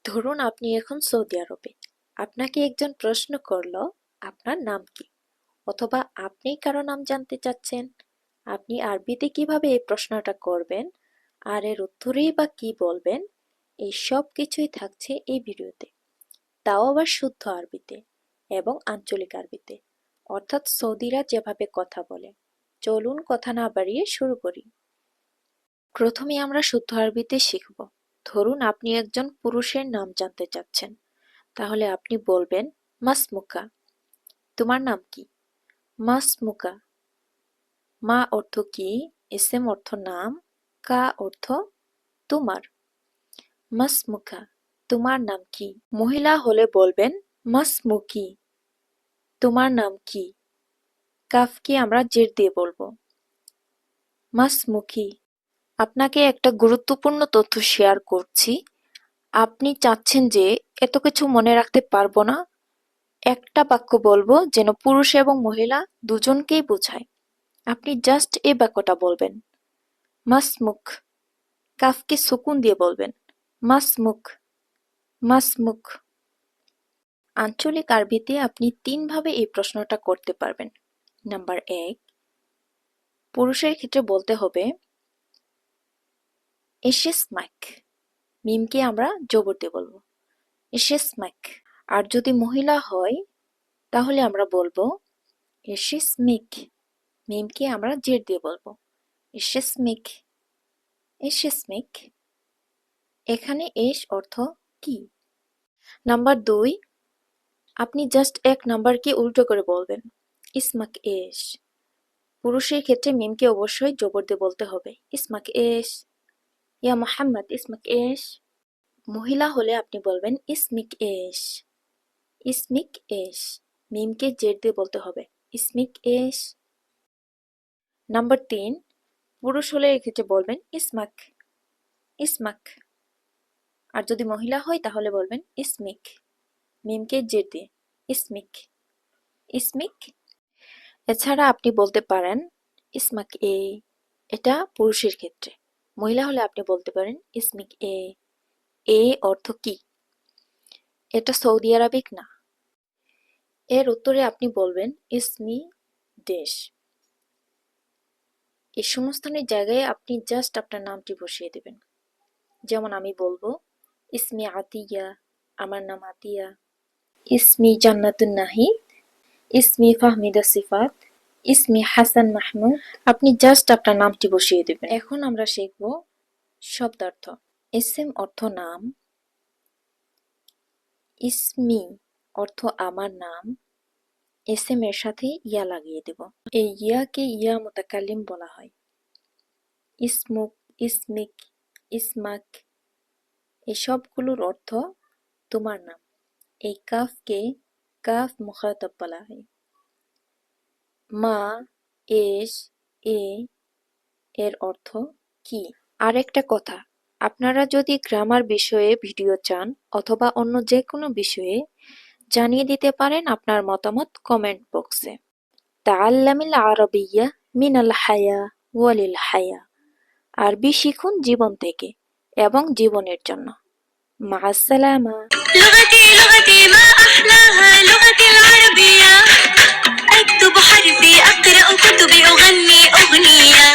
ধরুন আপনি এখন সৌদি আরবে। আপনাকে একজন প্রশ্ন করল, আপনার নাম কি? অথবা আপনি কারো নাম জানতে চাচ্ছেন। আপনি আরবিতে কিভাবে এই প্রশ্নটা করবেন আর এর উত্তরেই বা কি বলবেন, এই সব কিছুই থাকছে এই ভিডিওতে। তাও আবার শুদ্ধ আরবিতে এবং আঞ্চলিক আরবিতে, অর্থাৎ সৌদিরা যেভাবে কথা বলে। চলুন কথা না বাড়িয়ে শুরু করি। প্রথমে আমরা শুদ্ধ আরবিতে শিখব। ধরুন আপনি একজন পুরুষের নাম জানতে চাচ্ছেন, তাহলে আপনি বলবেন মাসমুকা। তোমার নাম কি? মাসমুকা। মা অর্থ কি, ইসেম অর্থ নাম, কা অর্থ তোমার। মাসমুকা, তোমার নাম কি? মহিলা হলে বলবেন মাসমুকি। তোমার নাম কি? কাফকে আমরা জের দিয়ে বলবো, মাসমুকি। আপনাকে একটা গুরুত্বপূর্ণ তথ্য শেয়ার করছি। আপনি চাচ্ছেন যে এত কিছু মনে রাখতে পারবো না, একটা বাক্য বলবো যেন পুরুষ এবং মহিলা দুজনকেই বোঝায়। আপনি জাস্ট এই বাক্যটা বলবেন, মাসমুক। কাফকে সুকুন দিয়ে বলবেন, মাসমুক, মাসমুক। আঞ্চলিক আরবিতে আপনি ৩ ভাবে এই প্রশ্নটা করতে পারবেন। নাম্বার ১, পুরুষের ক্ষেত্রে বলতে হবে এশেসমাক। মিমকে আমরা জবর দিয়ে বলবো, এশেসমাক। আর যদি মহিলা হয় তাহলে আমরা বলবো এশেসমিক। মিমকে আমরা জের দিয়ে বলবো, এশেসমিক, এশেসমিক। এখানে এশ অর্থ কি। নাম্বার ২, আপনি জাস্ট এক নাম্বারকে উল্টো করে বলবেন, ইসমাক এশ। পুরুষের ক্ষেত্রে মিমকে অবশ্যই জবর দিয়ে বলতে হবে, ইসমাক এশ, ইয়া মোহাম্মদ ইসমাক এশ। মহিলা হলে আপনি বলবেন ইসমিক এশ, ইসমিক এশ। মিমকে জের দিয়ে বলতে হবে, ইসমিক এশ। নাম্বার ৩, পুরুষ হলে এক্ষেত্রে বলবেন ইসমাক, ইসমাক। আর যদি মহিলা হয় তাহলে বলবেন ইসমিক, মিমকে জের দিয়ে, ইসমিক, ইসমিক। এছাড়া আপনি বলতে পারেন ইসমাক এ, এটা পুরুষের ক্ষেত্রে। মহিলা হলে আপনি বলতে পারেন ইসমিক এ। এ অর্থ কি, এটা সৌদি আরবিক না। এর উত্তরে আপনি বলবেন ইসমি দেশ। এই শূন্যস্থানের জায়গায় আপনি জাস্ট আপনার নামটি বসিয়ে দেবেন। যেমন আমি বলবো ইসমি আতিয়া, আমার নাম আতিয়া। ইসমি জান্নাতুন নাহিদ, ইসমি ফাহমিদা সিফাত, ইসমি হাসান মাহমুদ। আপনি জাস্ট আপনার নামটি বসিয়ে দেবেন। এখন আমরা শিখব শব্দার্থ। ইসম অর্থ নাম, ইসমি অর্থ আমার নাম। এসএম এর সাথে ইয়া লাগিয়ে দেব। এই ইয়াকে ইয়া মুতাকাল্লিম বলা হয়। ইসমুক, ইসমিক, ইসমাক, এই সবগুলোর অর্থ তোমার নাম। এই কাফকে কাফ মুখাতাব বলা হয়। মা, এস, এ এর অর্থ কি। আর একটা কথা, আপনারা যদি গ্রামার বিষয়ে ভিডিও চান অথবা অন্য যে কোনো বিষয়ে, জানিয়ে দিতে পারেন আপনার মতামত কমেন্ট বক্সে। তাআল্লামিল আরাবিয়্যা মিনাল হায়া ওয়ালিল হায়া। আরবি শিখুন জীবন থেকে এবং জীবনের জন্য। মা'আস-সালামা। লুগাতি লুগাতি মা আহলাহা লুগাতিল আরাবিয়্যা। আকতুবু হরফি আকরাউ কুতুবি উগান্নি উগনিয়া।